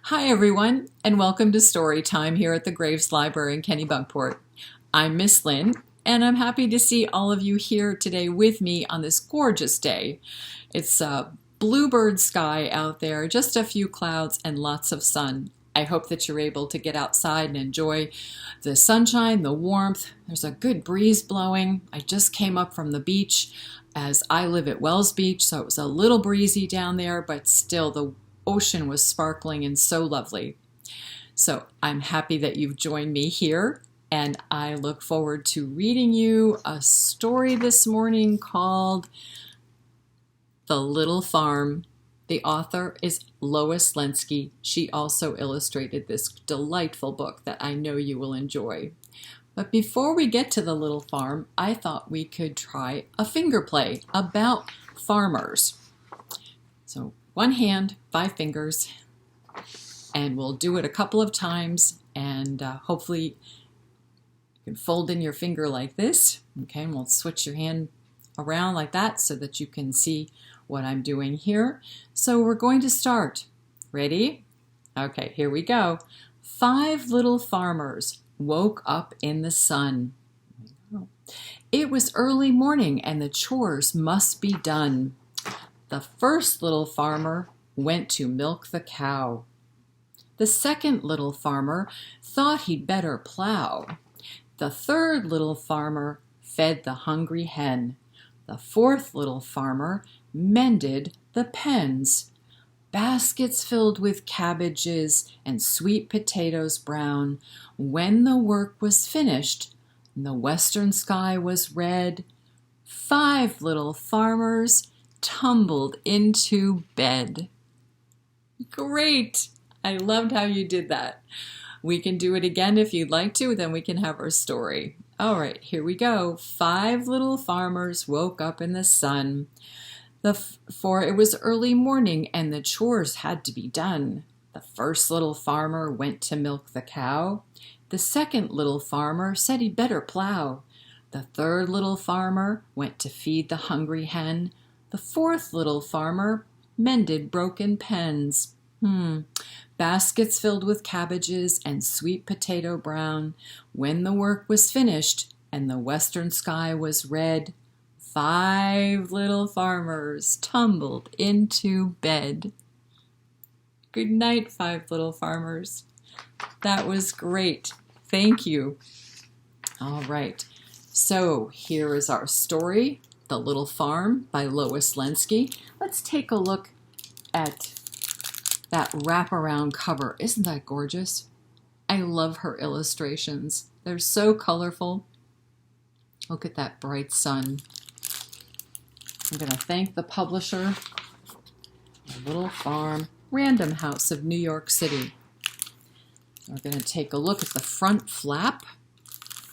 Hi everyone, and welcome to Story Time here at the Graves Library in Kennebunkport. I'm Miss Lyn, and I'm happy to see all of you here today with me on this gorgeous day. It's a bluebird sky out there, just a few clouds and lots of sun. I hope that you're able to get outside and enjoy the sunshine, the warmth. There's a good breeze blowing. I just came up from the beach as I live at Wells Beach, so it was a little breezy down there, but still the ocean was sparkling and so lovely. So I'm happy that you've joined me here, and I look forward to reading you a story this morning called The Little Farm. The author is Lois Lenski. She also illustrated this delightful book that I know you will enjoy. But before we get to The Little Farm, I thought we could try a finger play about farmers. So one hand, 5 fingers, and we'll do it a couple of times, and hopefully you can fold in your finger like this. Okay, and we'll switch your hand around like that so that you can see what I'm doing here. So we're going to start. Ready? Okay, here we go. 5 little farmers woke up in the sun. It was early morning and the chores must be done. The first little farmer went to milk the cow. The second little farmer thought he'd better plow. The third little farmer fed the hungry hen. The fourth little farmer mended the pens. Baskets filled with cabbages and sweet potatoes brown. When the work was finished, and the western sky was red, 5 little farmers tumbled into bed. Great! I loved how you did that. We can do it again if you'd like to, then we can have our story. All right, here we go. 5 little farmers woke up in the sun. For it was early morning and the chores had to be done. The first little farmer went to milk the cow. The second little farmer said he'd better plow. The third little farmer went to feed the hungry hen. The fourth little farmer mended broken pens. Baskets filled with cabbages and sweet potato brown. When the work was finished and the western sky was red, 5 little farmers tumbled into bed. Good night, 5 little farmers. That was great. Thank you. All right. So here is our story, The Little Farm by Lois Lenski. Let's take a look at that wraparound cover. Isn't that gorgeous? I love her illustrations. They're so colorful. Look at that bright sun. I'm going to thank the publisher, The Little Farm, Random House of New York City. We're going to take a look at the front flap.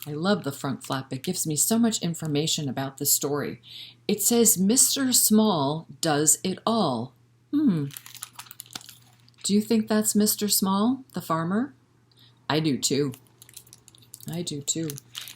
I love the front flap. It gives me so much information about the story. It says, Mr. Small does it all. Do you think that's Mr. Small, the farmer? I do too. I do too.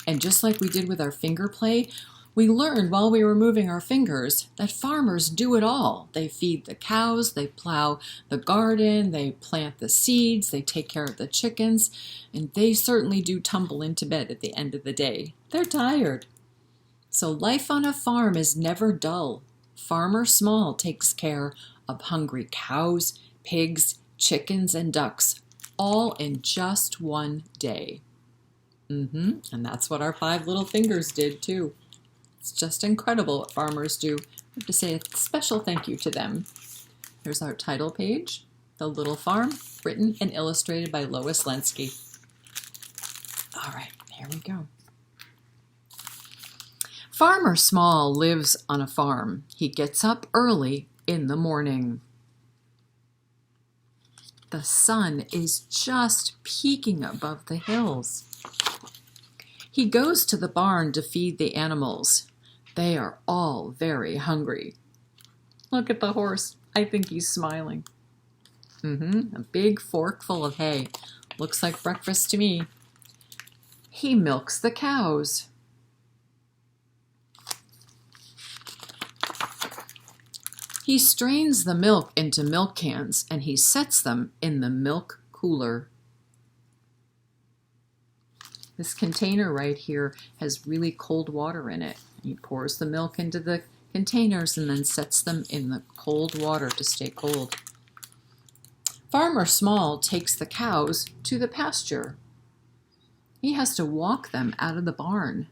And just like we did with our finger play, we learned while we were moving our fingers that farmers do it all. They feed the cows, they plow the garden, they plant the seeds, they take care of the chickens, and they certainly do tumble into bed at the end of the day. They're tired. So life on a farm is never dull. Farmer Small takes care of hungry cows, pigs, chickens, and ducks, all in just one day. And that's what our 5 little fingers did too. It's just incredible what farmers do. I have to say a special thank you to them. Here's our title page, The Little Farm, written and illustrated by Lois Lenski. All right, here we go. Farmer Small lives on a farm. He gets up early in the morning. The sun is just peeking above the hills. He goes to the barn to feed the animals. They are all very hungry. Look at the horse. I think he's smiling. A big fork full of hay. Looks like breakfast to me. He milks the cows. He strains the milk into milk cans and he sets them in the milk cooler. This container right here has really cold water in it. He pours the milk into the containers and then sets them in the cold water to stay cold. Farmer Small takes the cows to the pasture. He has to walk them out of the barn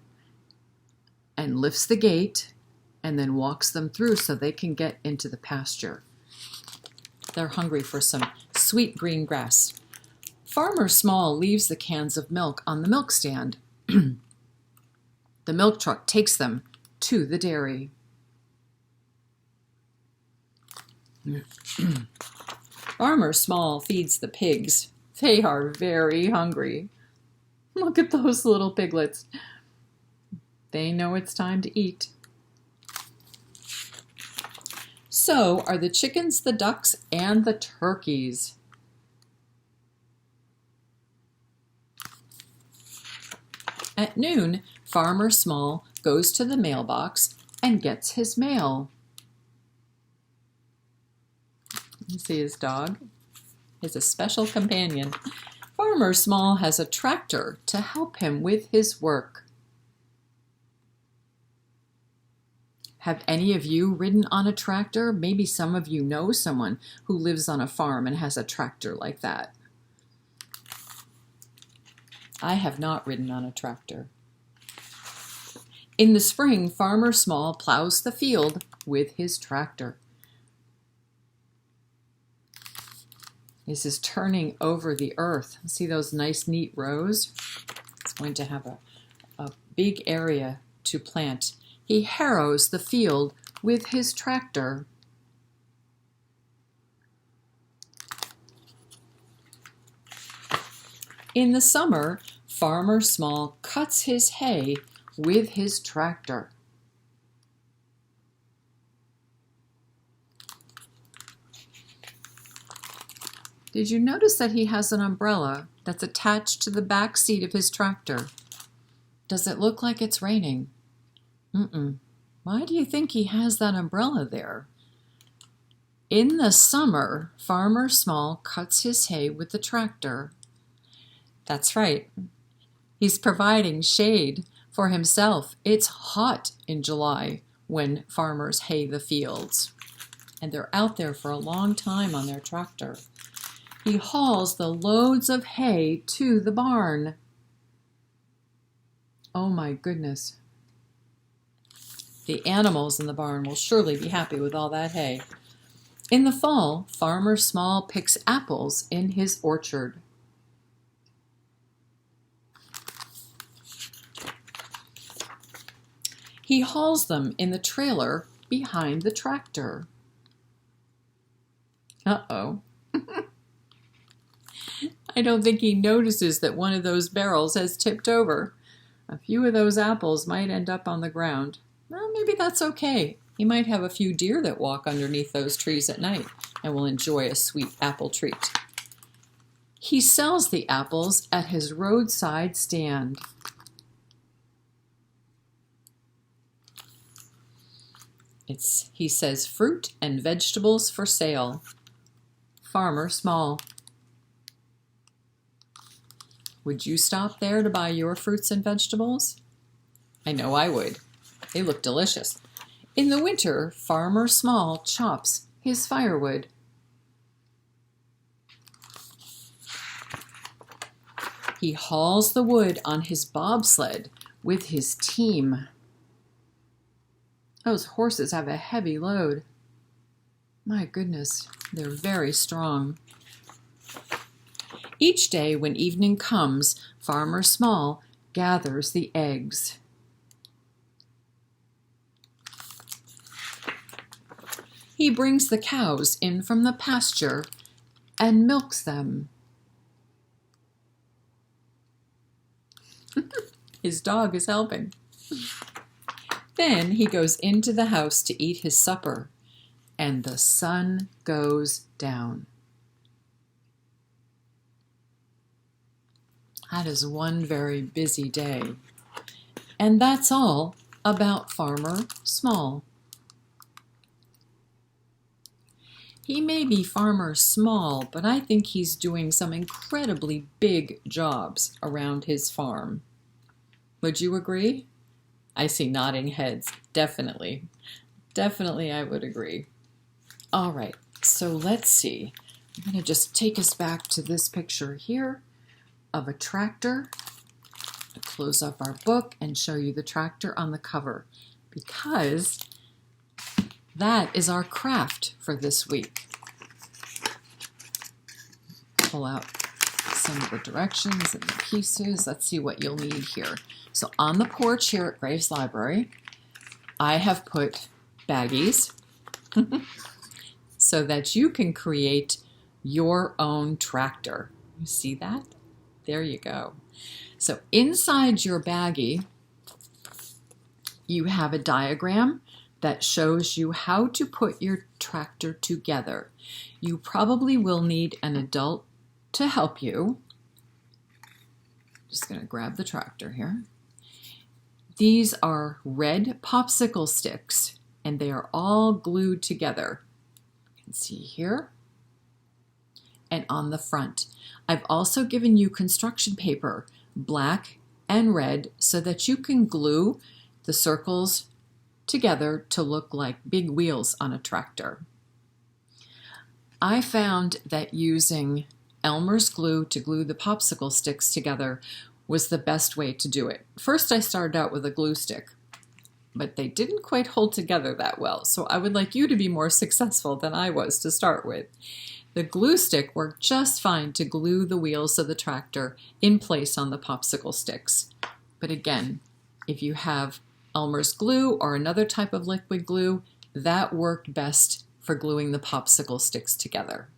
and lifts the gate and then walks them through so they can get into the pasture. They're hungry for some sweet green grass. Farmer Small leaves the cans of milk on the milk stand. The milk truck takes them to the dairy. Farmer Small feeds the pigs. They are very hungry. Look at those little piglets. They know it's time to eat. So are the chickens, the ducks, and the turkeys. At noon, Farmer Small goes to the mailbox and gets his mail. You see his dog? He's a special companion. Farmer Small has a tractor to help him with his work. Have any of you ridden on a tractor? Maybe some of you know someone who lives on a farm and has a tractor like that. I have not ridden on a tractor. In the spring, Farmer Small plows the field with his tractor. This is turning over the earth. See those nice, neat rows? It's going to have a big area to plant. He harrows the field with his tractor. In the summer, Farmer Small cuts his hay with his tractor. Did you notice that he has an umbrella that's attached to the back seat of his tractor? Does it look like it's raining? Why do you think he has that umbrella there? In the summer, Farmer Small cuts his hay with the tractor. That's right. He's providing shade for himself. It's hot in July when farmers hay the fields, and they're out there for a long time on their tractor. He hauls the loads of hay to the barn. Oh my goodness. The animals in the barn will surely be happy with all that hay. In the fall, Farmer Small picks apples in his orchard. He hauls them in the trailer behind the tractor. Uh-oh. I don't think he notices that one of those barrels has tipped over. A few of those apples might end up on the ground. Well, maybe that's okay. He might have a few deer that walk underneath those trees at night and will enjoy a sweet apple treat. He sells the apples at his roadside stand. He says fruit and vegetables for sale. Farmer Small. Would you stop there to buy your fruits and vegetables? I know I would. They look delicious. In the winter, Farmer Small chops his firewood. He hauls the wood on his bobsled with his team. Those horses have a heavy load. My goodness, they're very strong. Each day when evening comes, Farmer Small gathers the eggs. He brings the cows in from the pasture and milks them. His dog is helping. Then he goes into the house to eat his supper, and the sun goes down. That is one very busy day. And that's all about Farmer Small. He may be Farmer Small, but I think he's doing some incredibly big jobs around his farm. Would you agree? I see nodding heads. Definitely. Definitely I would agree. All right, so let's see. I'm going to just take us back to this picture here of a tractor. I'll close up our book and show you the tractor on the cover because that is our craft for this week. Pull out some of the directions and the pieces. Let's see what you'll need here. So on the porch here at Graves Library, I have put baggies so that you can create your own tractor. You see that? There you go. So inside your baggie, you have a diagram that shows you how to put your tractor together. You probably will need an adult to help you. Just going to grab the tractor here. These are red popsicle sticks, and they are all glued together. You can see here and on the front. I've also given you construction paper, black and red, so that you can glue the circles together to look like big wheels on a tractor. I found that using Elmer's glue to glue the popsicle sticks together was the best way to do it. First, I started out with a glue stick, but they didn't quite hold together that well, so I would like you to be more successful than I was to start with. The glue stick worked just fine to glue the wheels of the tractor in place on the popsicle sticks. But again, if you have Elmer's glue or another type of liquid glue, that worked best for gluing the popsicle sticks together.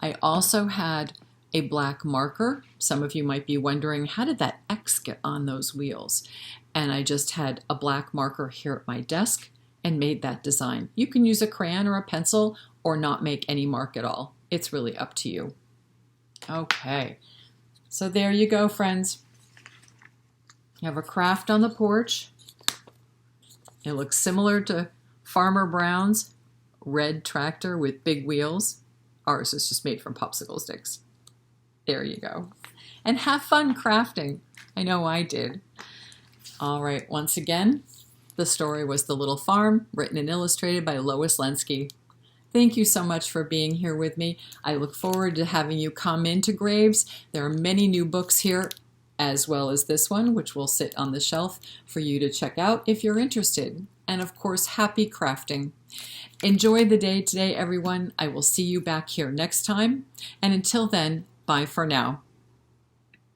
I also had a black marker. Some of you might be wondering, how did that X get on those wheels? And I just had a black marker here at my desk and made that design. You can use a crayon or a pencil or not make any mark at all. It's really up to you. Okay, so there you go, friends. You have a craft on the porch. It looks similar to Farmer Brown's red tractor with big wheels. Ours is just made from popsicle sticks. There you go. And have fun crafting. I know I did. All right, once again, the story was The Little Farm, written and illustrated by Lois Lenski. Thank you so much for being here with me. I look forward to having you come into Graves. There are many new books here, as well as this one, which will sit on the shelf for you to check out if you're interested. And of course, happy crafting. Enjoy the day today, everyone. I will see you back here next time. And until then, bye for now.